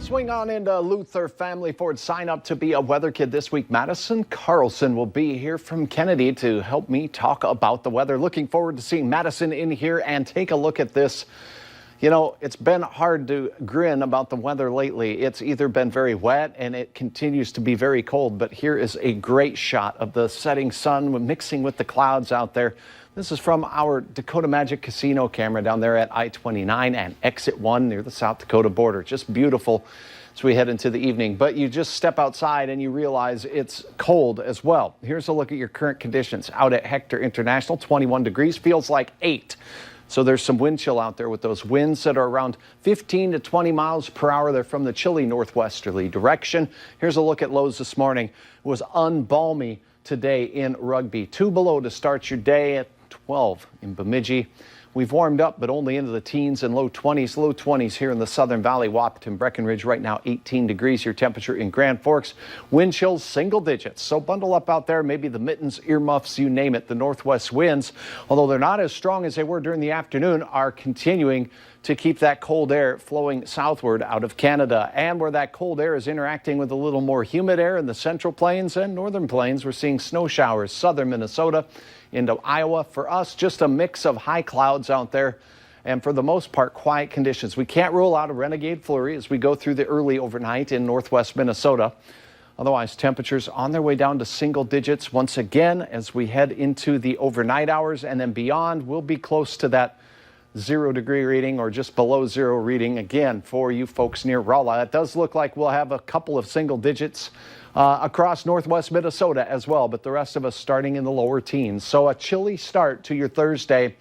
Swing on into Luther Family Ford. Sign up to be a weather kid this week. Madison Carlson will be here from Kennedy to help me talk about the weather. Looking forward to seeing Madison in here and take a look at this. You know, it's been hard to grin about the weather lately. It's either been very wet and it continues to be very cold, but here is a great shot of the setting sun mixing with the clouds out there. This is from our Dakota Magic Casino camera down there at I-29 and Exit 1 near the South Dakota border. Just beautiful as we head into the evening. But you just step outside and you realize it's cold as well. Here's a look at your current conditions. Out at Hector International, 21 degrees, feels like 8. So there's some wind chill out there with those winds that are around 15 to 20 miles per hour. They're from the chilly northwesterly direction. Here's a look at lows this morning. It was unbalmy today in Rugby. 2 below to start your day at 12 in Bemidji. We've warmed up, but only into the teens and low 20s here in the Southern Valley. Wahpeton, Breckenridge right now 18 degrees. Your temperature in Grand Forks. Wind chills single digits. So bundle up out there. Maybe the mittens, earmuffs, you name it. The northwest winds, although they're not as strong as they were during the afternoon, are continuing to keep that cold air flowing southward out of Canada. And where that cold air is interacting with a little more humid air in the central plains and northern plains, we're seeing snow showers. Southern Minnesota into Iowa. For us, just a mix of high clouds out there, and for the most part, quiet conditions. We can't rule out a renegade flurry as we go through the early overnight in northwest Minnesota. Otherwise, temperatures on their way down to single digits once again as we head into the overnight hours, and then beyond, we'll be close to that 0 degree reading or just below 0 reading again for you folks near Rolla. It does look like we'll have a couple of single digits across northwest Minnesota as well, but the rest of us starting in the lower teens. So a chilly start to your Thursday.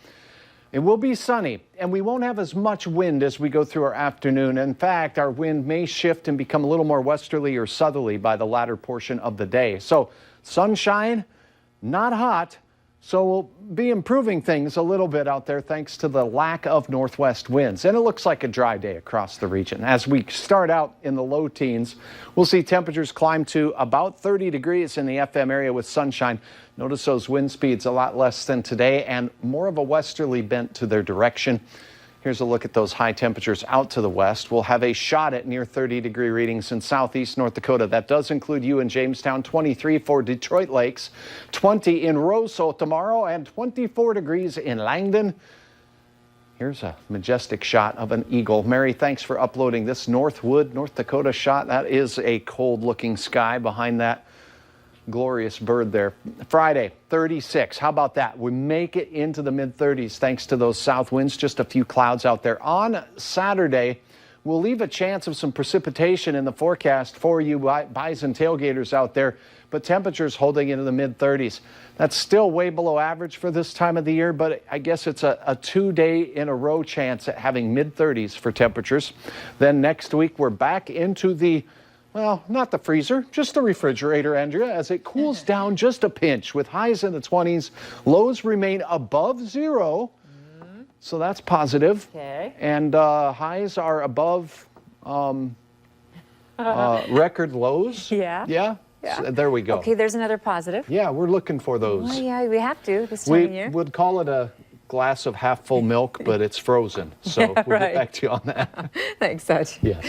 It will be sunny, and we won't have as much wind as we go through our afternoon. In fact, our wind may shift and become a little more westerly or southerly by the latter portion of the day. So sunshine, not hot. So we'll be improving things a little bit out there thanks to the lack of northwest winds. And it looks like a dry day across the region. As we start out in the low teens, we'll see temperatures climb to about 30 degrees in the FM area with sunshine. Notice those wind speeds a lot less than today and more of a westerly bent to their direction. Here's a look at those high temperatures out to the west. We'll have a shot at near 30 degree readings in southeast North Dakota. That does include you in Jamestown, 23 for Detroit Lakes, 20 in Roseau tomorrow, and 24 degrees in Langdon. Here's a majestic shot of an eagle. Mary, thanks for uploading this Northwood, North Dakota shot. That is a cold looking sky behind that glorious bird there. Friday, 36. How about that? We make it into the mid-30s thanks to those south winds. Just a few clouds out there. On Saturday, we'll leave a chance of some precipitation in the forecast for you bison tailgaters out there, but temperatures holding into the mid-30s. That's still way below average for this time of the year, but I guess it's a 2-day in a row chance at having mid-30s for temperatures. Then next week, we're back into the well, not the freezer, just the refrigerator, Andrea, as it cools down just a pinch with highs in the 20s. Lows remain above 0, so that's positive. Okay. And highs are above record lows. Yeah. Yeah? Yeah. So there we go. Okay, there's another positive. Yeah, we're looking for those. Well, yeah, we have to this time of year. We would call it a glass of half full milk, but it's frozen. So we'll get back to you on that. Thanks, Saj. Yes.